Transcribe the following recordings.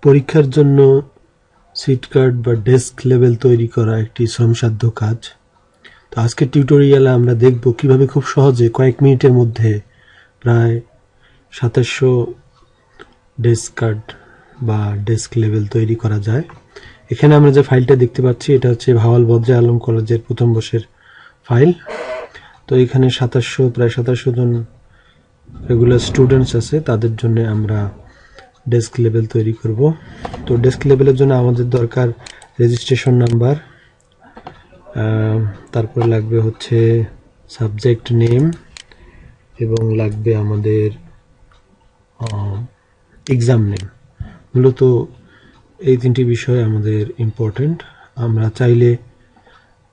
পরীক্ষার জন্য seat card বা ডেস্ক লেভেল তৈরি করা একটি শ্রমসাধ্য কাজ। তো আজকের টিউটোরিয়ালে আমরা দেখব কিভাবে খুব সহজে কয়েক মিনিটের মধ্যে প্রায় 2700 ডেস্ক কার্ড বা ডেস্ক লেভেল তৈরি করা যায়। এখানে আমরা যে ফাইলটা দেখতে পাচ্ছি এটা হচ্ছে ভাওয়াল বদ্রে আলম কলেজের প্রথম বর্ষের ফাইল। তো এখানে প্রায় 2700 জন রেগুলার স্টুডেন্টস আছে, তাদের জন্য আমরা ডেস্ক লেভেল তৈরি করব। তো ডেস্ক লেভেলের জন্য আমাদের দরকার রেজিস্ট্রেশন নাম্বার, তারপরে লাগবে হচ্ছে সাবজেক্ট নেম এবং লাগবে আমাদের এক্সাম নেম। মূলত এই তিনটি বিষয় আমাদের ইম্পর্টেন্ট। আমরা চাইলে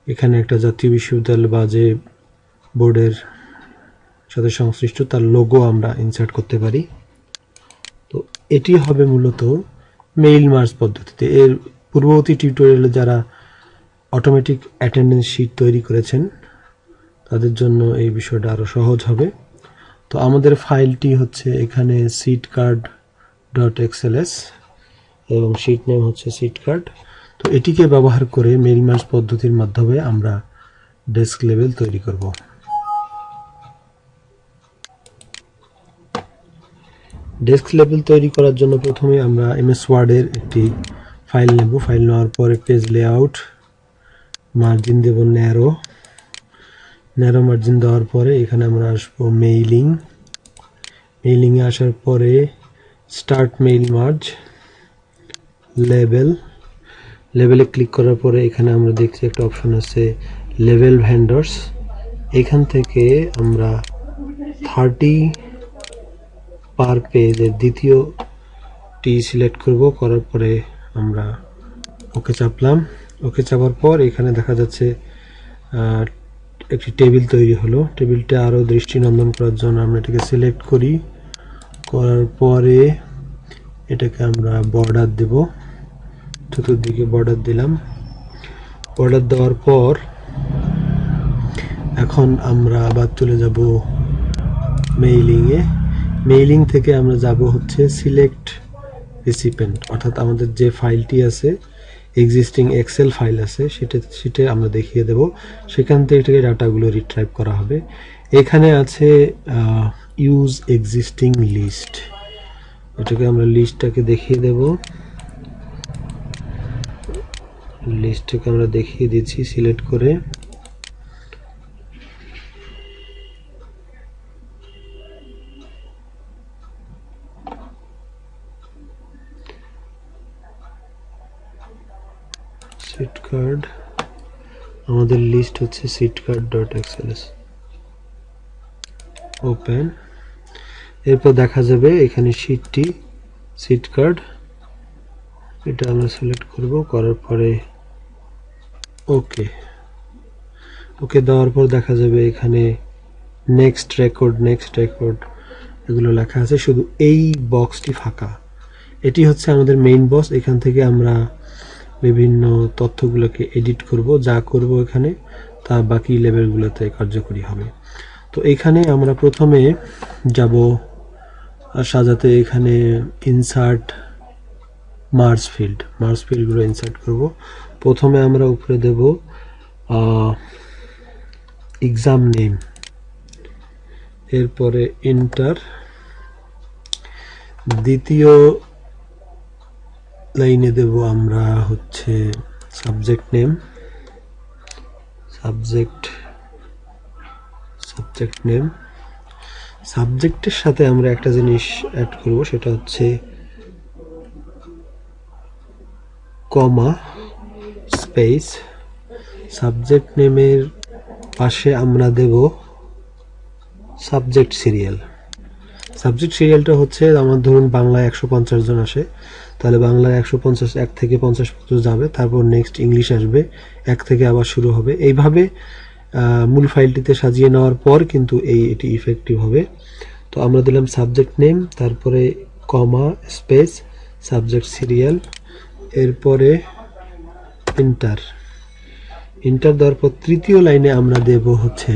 এখানে একটা জাতীয় বিশ্ববিদ্যালয় বা যে বোর্ডের সাথে সংশ্লিষ্ট তার লোগো আমরা ইনসার্ট করতে পারি। তো এটি হবে মূলত মেইল মার্জ পদ্ধতিতে। এর পূর্ববর্তী টিউটোরিয়ালে যারা অটোমেটিক অ্যাটেন্ডেন্স শিট তৈরি করেছেন তাদের জন্য এই বিষয়টা আরও সহজ হবে। তো আমাদের ফাইলটি হচ্ছে এখানে seatcard.xls এবং শিট নেম হচ্ছে সিট কার্ড। তো এটিকে ব্যবহার করে মেইল মার্জ পদ্ধতির মাধ্যমে আমরা ডেস্ক লেভেল তৈরি করব। ডেস্ক লেভেল তৈরি করার জন্য প্রথমে আমরা এমএস ওয়ার্ডের একটি ফাইল নেব। ফাইল নেওয়ার পরে পেজ লেআউট, মার্জিন দেব ন্যারো মার্জিন দেওয়ার পরে এখানে আমরা আসবো মেইলিংয়ে আসার পরে স্টার্ট মেইল মার্জ, লেভেলে ক্লিক করার পরে এখানে আমরা দেখছি একটা অপশন আছে লেভেল ভেন্ডরস। এখান থেকে আমরা 30 পার পেজের দ্বিতীয়টি সিলেক্ট করব। করার পরে আমরা ওকে চাপলাম। ওকে চাপার পর এখানে দেখা যাচ্ছে একটি টেবিল তৈরি হলো। টেবিলটা আরও দৃষ্টিনন্দন করার জন্য আমরা এটাকে সিলেক্ট করার পরে এটাকে আমরা বর্ডার দেব, চতুর্দিকে বর্ডার দিলাম। বর্ডার দেওয়ার পর এখন আমরা আবার চলে যাব মেইলিং থেকে আমরা যাব হচ্ছে সিলেক্ট রিসিপেন্ট, অর্থাৎ আমাদের যে ফাইলটি আছে এক্সিস্টিং এক্সেল ফাইল আছে সেটা আমরা দেখিয়ে দেব। সেখান থেকে ডাটাগুলো রিট্রাইভ করা হবে। এখানে আছে ইউজ এক্সিস্টিং লিস্ট, এটাকে আমরা লিস্টটাকে দেখিয়ে দেব। লিস্টটাকে আমরা দেখিয়ে দিচ্ছি সিলেক্ট করে। সিট কার্ড, আমাদের লিস্ট হচ্ছে seatcard.xls। ওপেন। এরপর দেখা যাবে এখানে শিটটি সিট কার্ড, এটা আমরা সিলেক্ট করব। করার পরে ওকে দেওয়ার পর দেখা যাবে এখানে নেক্সট রেকর্ড এগুলো লেখা আছে, শুধু এই বক্সটি ফাঁকা। এটি হচ্ছে আমাদের মেইন বক্স। এখান থেকে আমরা বিভিন্ন তথ্যগুলোকে এডিট করব, যা করব এখানে তা বাকি লেভেলগুলোতে কার্যকরী হবে। তো এখানে আমরা প্রথমে যাব সাজাতে, এখানে ইনসার্ট মার্জ ফিল্ডগুলো ইনসার্ট করব। প্রথমে আমরা উপরে দেব এক্সাম নেম, এরপরে এন্টার। দ্বিতীয় লাইনে দেব আমরা হচ্ছে সাবজেক্ট নেম, সাবজেক্টের সাথে আমরা একটা জিনিস অ্যাড করব, সেটা হচ্ছে কমা স্পেস। সাবজেক্ট নেমের পাশে আমরা দেব সাবজেক্ট সিরিয়ালটা হচ্ছে আমার ধরুন বাংলায় 150 জন আসে, তাহলে বাংলায় 150 1 থেকে 50 পর্যন্ত যাবে, তারপর নেক্সট ইংলিশ আসবে, 1 থেকে আবার শুরু হবে। এইভাবে মূল ফাইলটিতে সাজিয়ে নেওয়ার পর কিন্তু এটি ইফেক্টিভ হবে। তো আমরা দিলাম সাবজেক্ট নেম, তারপরে কমা স্পেস সাবজেক্ট সিরিয়াল, এরপরে এন্টার দেওয়ার পর তৃতীয় লাইনে আমরা দেব হচ্ছে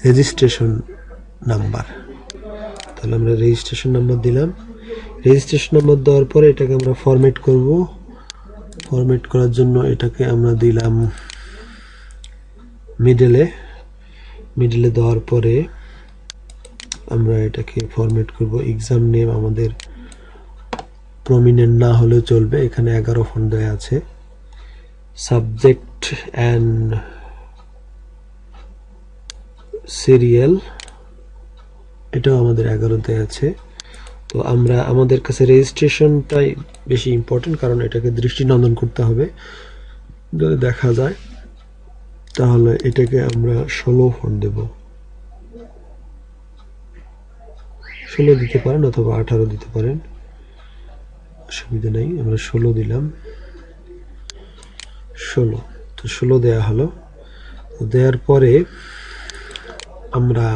রেজিস্ট্রেশন নাম্বার। তাহলে আমরা রেজিস্ট্রেশন নাম্বার দিলাম। রেজিস্ট্রেশন নাম্বার দেওয়ার পরে এটাকে আমরা ফরম্যাট করব। ফরম্যাট করার জন্য এটাকে আমরা দিলাম মিডলে দেওয়ার পরে আমরা এটাকে ফরম্যাট করব। এক্সাম নেম আমাদের প্রমিনেন্ট না হলেও চলবে, এখানে 11 ফন্ট দেওয়া আছে। সাবজেক্ট অ্যান্ড সিরিয়াল এটাও আমাদের 11তে আছে। তো আমরা আমাদের কাছে রেজিস্ট্রেশনটাই বেশি ইম্পর্টেন্ট, কারণ এটাকে দৃষ্টিনন্দন করতে হবে। যদি দেখা যায় তাহলে এটাকে আমরা 16 ফন্ট দেব। 16 দিতে পারেন অথবা 18 দিতে পারেন, অসুবিধা নেই। আমরা 16 দিলাম। 16 দেয়া হলো। দেওয়ার পরে আমরা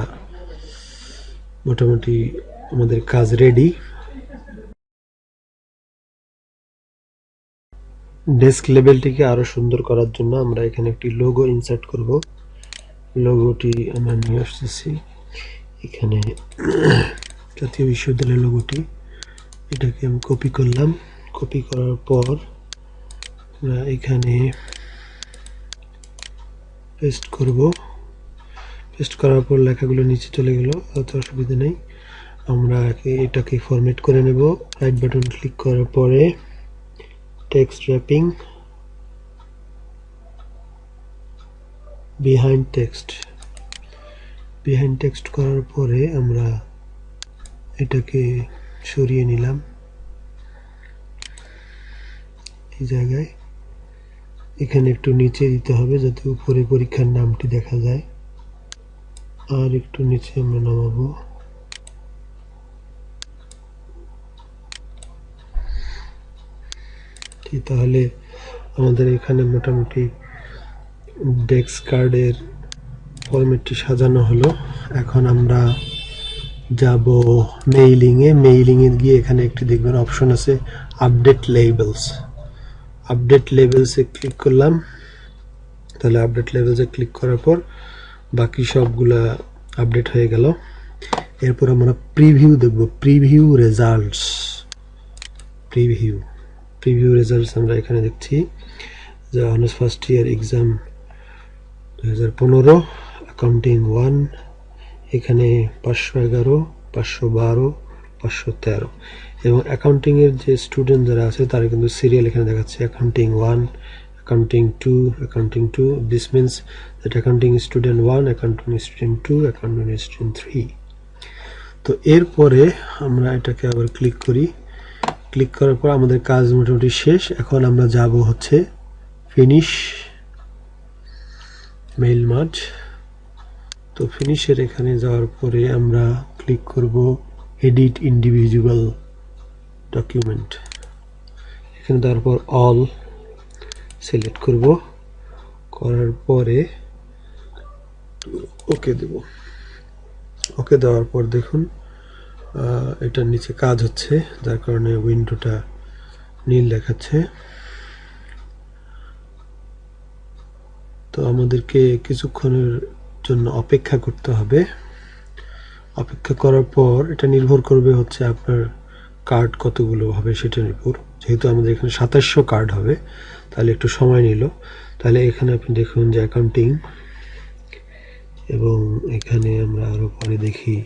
মোটামুটি আমাদের কাজ রেডি। ডেস্ক লেভেলটিকে আরো সুন্দর করার জন্য আমরা এখানে একটি লোগো ইনসার্ট করব। লোগোটি আমরা নিয়ে আসতেছি এখানে, জাতীয় বিশ্ববিদ্যালয়ের লোগোটি। এটাকে আমি কপি করলাম। কপি করার পর আমরা এখানে পেস্ট করব। পেস্ট করার পর লেখাগুলো নিচে চলে গেল, অত অসুবিধা নেই। আমরা এটাকে ফরম্যাট করে নেব। রাইট বাটন ক্লিক করার পরে টেক্সট র্যাপিং, বিহাইন্ড টেক্সট করার পরে আমরা এটাকে সরিয়ে নিলাম এই জায়গায়। এখানে একটু নিচে দিতে হবে যাতে উপরে পরীক্ষার নামটি দেখা যায়, আর একটু নিচে আমরা নামাবো। তাহলে আমাদের এখানে মোটামুটি ডেস্ক কার্ডের ফরম্যাটটি সাজানো হলো। এখন আমরা যাব মেইলিংয়ে গিয়ে এখানে একটি দেখবেন অপশন আছে আপডেট লেবেলসে ক্লিক করলাম। তাহলে আপডেট লেবেলসে ক্লিক করার পর বাকি সবগুলা আপডেট হয়ে গেল। এরপর আমরা প্রিভিউ দেখব, প্রিভিউ রেজাল্টস আমরা এখানে দেখছি যে honours first year exam 2015 accounting 1, এখানে 511, 512, 513 এবং অ্যাকাউন্টিং এর যে স্টুডেন্ট যারা আছে তারা কিন্তু সিরিয়াল এখানে দেখাচ্ছে accounting 1, accounting 2, this means that accounting student 1, accounting student 2, accounting student 3। তো এরপরে আমরা এটাকে আবার ক্লিক করি। ক্লিক করার পর আমাদের কাজ মোটামুটি শেষ। এখন আমরা যাব হচ্ছে ফিনিশ মেইল মার্জ। তো ফিনিশের এখানে যাওয়ার পরে আমরা ক্লিক করব এডিট ইন্ডিভিজুয়াল ডকুমেন্ট। এখানে দেওয়ার পর অল সিলেক্ট করব, করার পরে ওকে দেব। ওকে দেওয়ার পর দেখুন এটার নিচে কাজ হচ্ছে, যার কারণে উইন্ডোটা নীল দেখাচ্ছে। তো আমাদেরকে কিছুক্ষণের জন্য অপেক্ষা করতে হবে। অপেক্ষা করার পর এটা নির্ভর করবে হচ্ছে আপনার কার্ড কতগুলো হবে সেটার উপর। যেহেতু আমাদের এখানে 2700 কার্ড হবে তাহলে একটু সময় নিল। তাহলে এখানে আপনি দেখুন যে অ্যাকাউন্টিং, এবং এখানে আমরা আরো পরে দেখি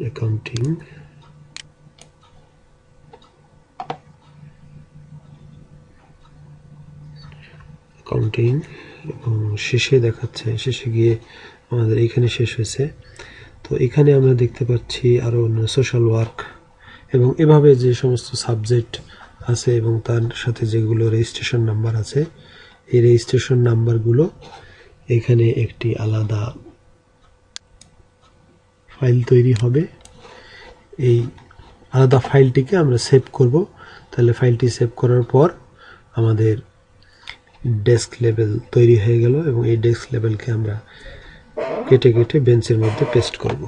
অ্যাকাউন্টিং এবং শেষে দেখাচ্ছে, শেষে গিয়ে আমাদের এখানে শেষ হয়েছে। তো এখানে আমরা দেখতে পাচ্ছি আরো সোশ্যাল ওয়ার্ক এবং এভাবে যে সমস্ত সাবজেক্ট আছে এবং তার সাথে যেগুলো রেজিস্ট্রেশন নাম্বার আছে, এই রেজিস্ট্রেশন নাম্বারগুলো এখানে একটি আলাদা ফাইল তৈরি হবে। এই আলাদা ফাইলটিকে আমরা সেভ করব। তাহলে ফাইলটি সেভ করার পর আমাদের ডেস্ক লেভেল তৈরি হয়ে গেল এবং এই ডেস্ক লেভেলকে আমরা কেটে কেটে বেঞ্চের মধ্যে পেস্ট করব।